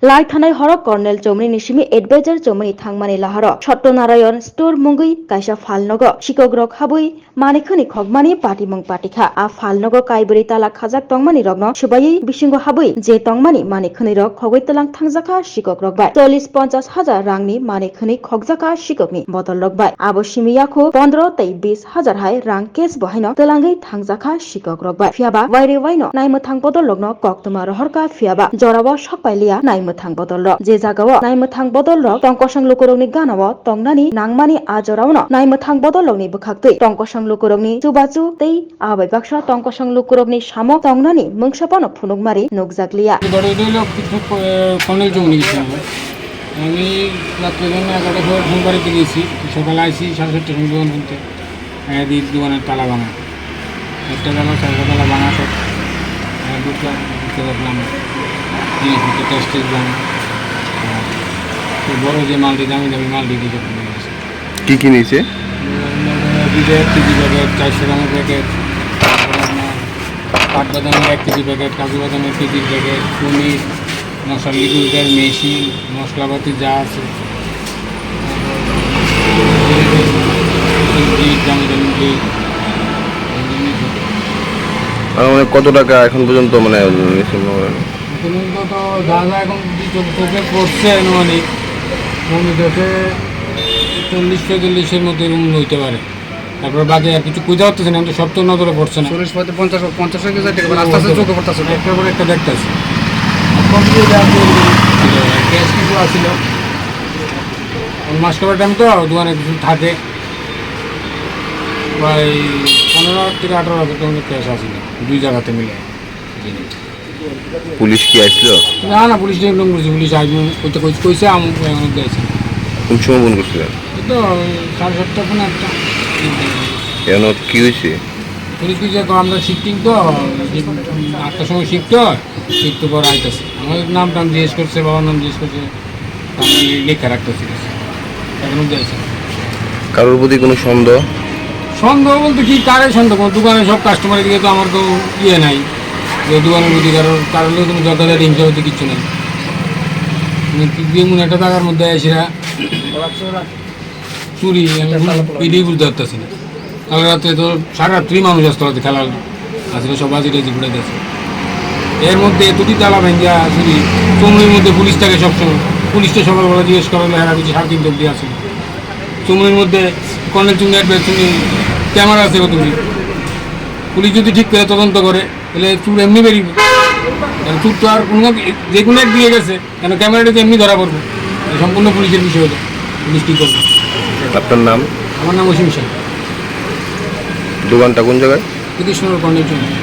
লাই थानाय Harak kernel चौमनी निसिमी adviser चौमनी थांमानि लाहार Satyanarayan store Mungai काइसा फालनग शिकग्रक हाबुई मानिखनि खगमानि पाटिमंग पाटिखा आ फालनग Cadbury ताला खाजाक तंगमानि रग्न सुबाई बिसिंग हाबुई जे तंगमानि मानिखनि रग खगै तलां थांजाखा शिकग्रक बाय 40-50 हजार रांनि मानिखनि खगजाखा शिकगनि बदल रगबाय आबो सिमियाखु 15-20 हजार हाय रां केस बहायनो तलांगै थांजाखा शिकग्रक बाय फियाबा वाइरे वाइनो नायमथां बदल रग्न कक्तमा रहरका फियाबा जराव सकपाइलिया नायमथां बदल र जे जागाव नायमथां बदल र टंकसं लुकुरगनि गानाव तंगनानि नांमानि आजरावनो नायमथां बदल रगनि बखाक्तै टंकसं लुकुरगनि चुबाचु तै आबै बाक्सा टंकसं लुकुरगनि सामो तंगनानि मुंसापनो फुनुगमारि नुगजाकलिया আমি রাত্রে জন্য 11টার ফোন বাড়িতে গেছি সকালে আসি 7:30টার সময় দোকান খুলতে দিই দোকানের তালা ভাঙা একটা তালা 4টা তালা ভাঙা সব ঢুকলাম ঢুকতে দেখলাম জিনিসপত্র টেস্টেজ ভাঙা বড়ো যে মালটি দামি দামি মালটি দিতে কি কি নিয়েছে দুধের কেজি প্যাকেট 400 গ্রামের প্যাকেট কাঠবাদামের 1 কেজি প্যাকেট কাজু বাদামের কেজির প্যাকেট পনির মশলা লিকুইডের মেশিন মশলাপাতি যা আছে কত টাকা এখন পর্যন্ত মানে তো যা যা এখন চোখে পড়ছে আনুমানিক মমিটাতে 40-45-এর মধ্যে রুম হইতে পারে তারপর বাদে আর কিছু বুঝতে পারতেছে না সব তো নজরে পড়ছে না 40-50 আস্তে আস্তে চোখে পড়তেছে একটার পর একটা দেখতেছে ক্যাশ কিছু আসছিল মাস খাবার টাইম তো দোকানে কিছু থাকে প্রায় 15-18 হাজার টাকা ক্যাশ আসছিল দুই জায়গাতে মিলে পুলিশ কি আসলো না পুলিশ নিয়ন্ত্রণ করছে পুলিশ আসবে কইতে কইছে আমি এমন দিয়েছি কোন সময় ফোন করছিলেন তো 7:30 ফোন একটা কেন কি হয়েছে পুলিশ কিছু আমরা শিফটিং তো 8টার সময় শিফট হয় শিফট পর আইতেছে আমার নাম টাম জিজ্ঞেস করছে বাবার নাম জিজ্ঞেস করছে আমি লেখা রাখতেছি এখন দিয়েছে কারোর প্রতি কোনো সন্দেহ বলতে কি কারে সন্দেহ কোনো দোকানে সব কাস্টমারের দিকে তো আমার তো ইয়ে নাই যে দোকানের প্রতি কারোর কোনো যথাযথ হিংসা হতে কিচ্ছু নেই যেমন একটা টাকার মধ্যে আসিরা চুরি এটাই বুঝতে পারতেছি না কাল রাত্রে তো সারা রাত্রি মানুষ আসতে খেলা আসলে সব বাজি টাজি ঘুরে গেছে এর মধ্যে দুটি তালা ভেঙ্গা চুরি চুমড়ির মধ্যে পুলিশ থাকে সবসময় পুলিশটা সকালবেলা জিজ্ঞেস করা হলো হ্যাঁ কিছু 3:30 অব্দি আসে চুমড়ির মধ্যে কর্নেল চুমড়ি চুমড়ি ক্যামেরা আছে কতগুলি পুলিশ যদি ঠিক করে তদন্ত করে তাহলে চুর এমনি বেরিয়ে চুর তো আর কোনো যে কোনো একদিকে গেছে কেন ক্যামেরাটা তো এমনি ধরা পড়বো সম্পূর্ণ পুলিশের বিষয় হলো পুলিশ কী করবে আপনার নাম আমার নাম অসীম শাহ দোকানটা কোন জায়গায় কৃষ্ণ কর্নেল চুমড়ি